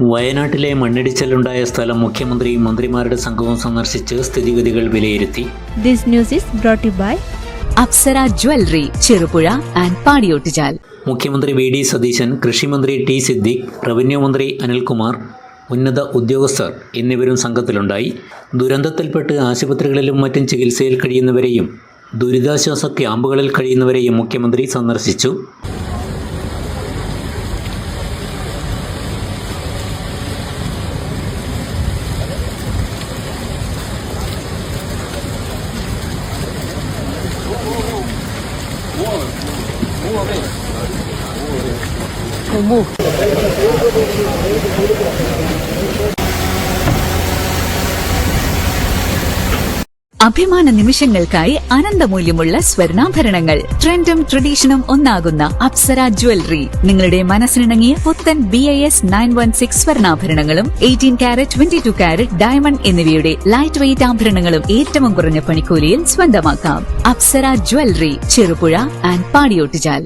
വയനാട്ടിലെ മണ്ണിടിച്ചിലുണ്ടായ സ്ഥലം മുഖ്യമന്ത്രിയും മന്ത്രിമാരുടെ സംഘവും സന്ദർശിച്ച് സ്ഥിതിഗതികൾ വിലയിരുത്തി. This news is brought to you by Apsara jewellery, Cherupuzha and Padiyottuchal. മുഖ്യമന്ത്രി വി ഡി സതീശൻ, കൃഷിമന്ത്രി ടി സിദ്ദിഖ്, റവന്യൂ മന്ത്രി അനിൽകുമാർ, ഉന്നത ഉദ്യോഗസ്ഥർ എന്നിവരും സംഘത്തിലുണ്ടായി. ദുരന്തത്തിൽപ്പെട്ട് ആശുപത്രികളിലും മറ്റും ചികിത്സയിൽ കഴിയുന്നവരെയും ദുരിതാശ്വാസ ക്യാമ്പുകളിൽ കഴിയുന്നവരെയും മുഖ്യമന്ത്രി സന്ദർശിച്ചു. അഭിമാന നിമിഷങ്ങൾക്കായി അനന്തമൂല്യമുള്ള സ്വർണ്ണാഭരണങ്ങൾ. ട്രെൻഡും ട്രഡീഷനും ഒന്നാകുന്ന അപ്സര ജ്വല്ലറി നിങ്ങളുടെ മനസ്സിനിണങ്ങിയ പുത്തൻ BIS 916 സ്വർണ്ണാഭരണങ്ങളും 18 കാരറ്റ് 22 കാരറ്റ് ഡയമണ്ട് എന്നിവയുടെ ലൈറ്റ് വെയ്റ്റ് ആഭരണങ്ങളും ഏറ്റവും കുറഞ്ഞ പണിക്കൂലിയിൽ സ്വന്തമാക്കാം. Apsara jewellery, Cherupuzha and Padiyottuchal.